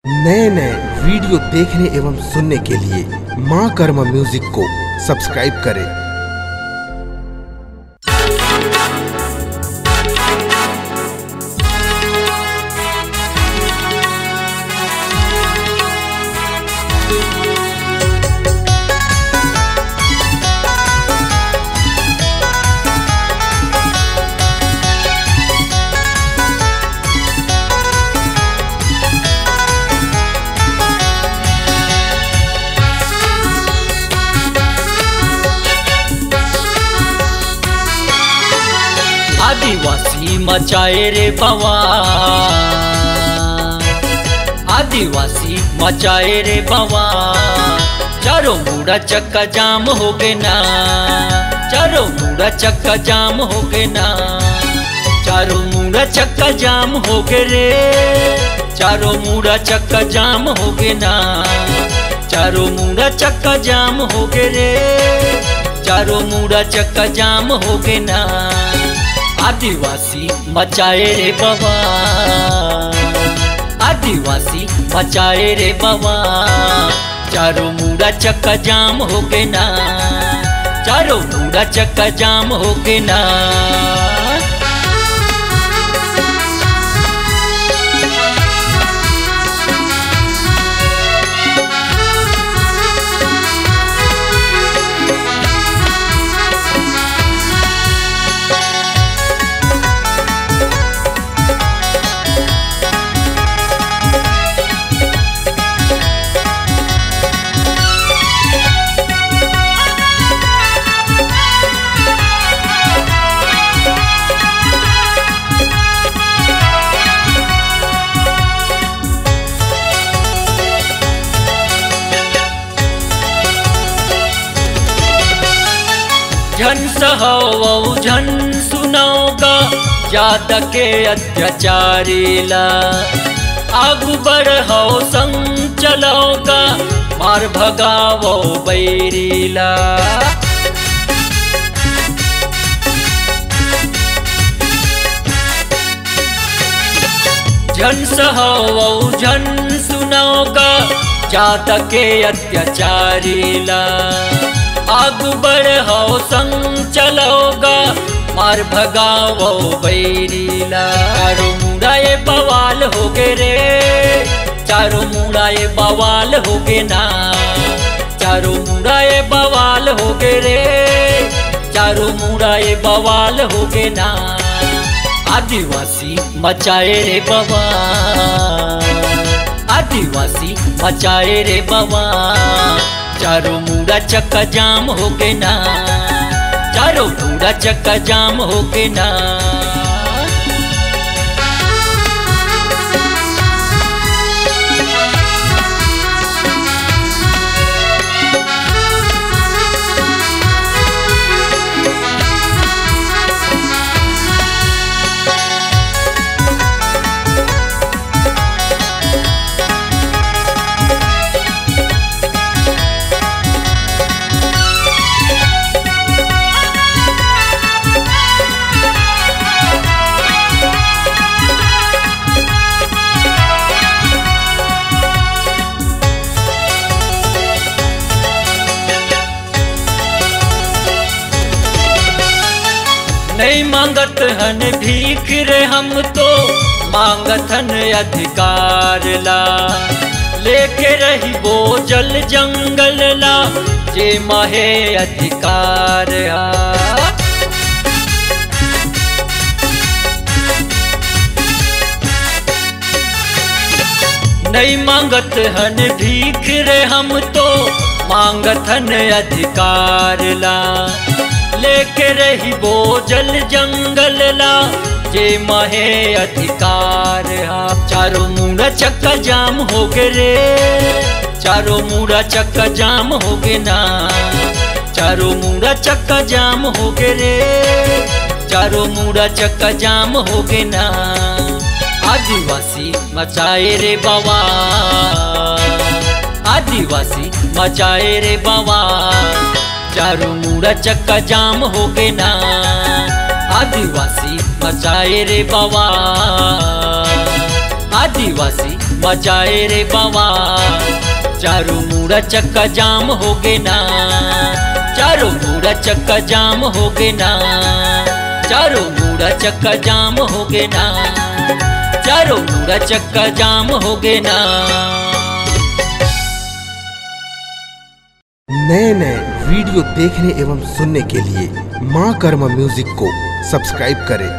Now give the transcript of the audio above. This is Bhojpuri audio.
नए नए वीडियो देखने एवं सुनने के लिए मां कर्मा म्यूजिक को सब्सक्राइब करें। आदिवासी मचाए रे बवाल, आदिवासी मचाए रे बवाल। चारों मुड़ा चक्का जाम हो गए ना, चारों मुड़ा चक्का जाम हो गए ना, चारों मुड़ा चक्का जाम हो गए रे, चारों मुड़ा चक्का जाम हो गए ना, चारों मुड़ा चक्का जाम हो गए रे, चारों मुड़ा चक्का जाम हो गए ना। आदिवासी मचाए रे बवाल, आदिवासी मचाए रे बवाल। चारों मुड़ा चक्का जाम हो गए ना, चारों मुड़ा चक्का जाम हो गए ना। झन सहो झन सुनाओगा जात के अत्याचारीला, आगू बढ़ो संग चलोगा मार भगावो बैरीला। झन सहो झन सुनाओगा जात के अत्याचारीला, आगू बढ़ो संग चलोगा मार भगावो बैरीला। चारों मुड़ा ये बवाल हो गए रे, चारों मुड़ा ये बवाल हो गए ना, चारों मुड़ा ये बवाल हो गए रे, चारों मुड़ा ये बवाल हो गए ना। आदिवासी मचाए रे बवाल, आदिवासी मचाए रे बवाल। चारों मुड़ा चक्का जाम हो गए ना, चारों मुड़ा चक्का जाम हो गए ना। नहीं मांगत हन भीख रे हम तो, मांगत हन अधिकार ला। लेके रही वो जल जंगल ला, जे माहे अधिकार हा। नहीं मांगत हन भीख रे हम तो, मांगत हन अधिकार ला। लेके रही वो जल जंगल ला, जे माहे अधिकार हा। चारों मुड़ा चक्का जाम हो गए रे, चारों मुड़ा चक्का जाम हो गए ना, चारों मुड़ा चक्का जाम हो गए रे, चारों मुड़ा चक्का जाम हो गए ना। आदिवासी मचाए रे बवाल, आदिवासी मचाए रे बवाल। चारों मुड़ा चक्का जाम हो गए ना, आदिवासी मचाए रे बवाल, आदिवासी मचाए रे बवाल। चारों मुड़ा चक्का जाम हो गे ना, चारों मुड़ा चक्का जाम हो गे ना, चारों मुड़ा चक्का जाम हो गे ना, चारों मुड़ा चक्का जाम हो गे ना। नए नए वीडियो देखने एवं सुनने के लिए माँ कर्मा म्यूजिक को सब्सक्राइब करें।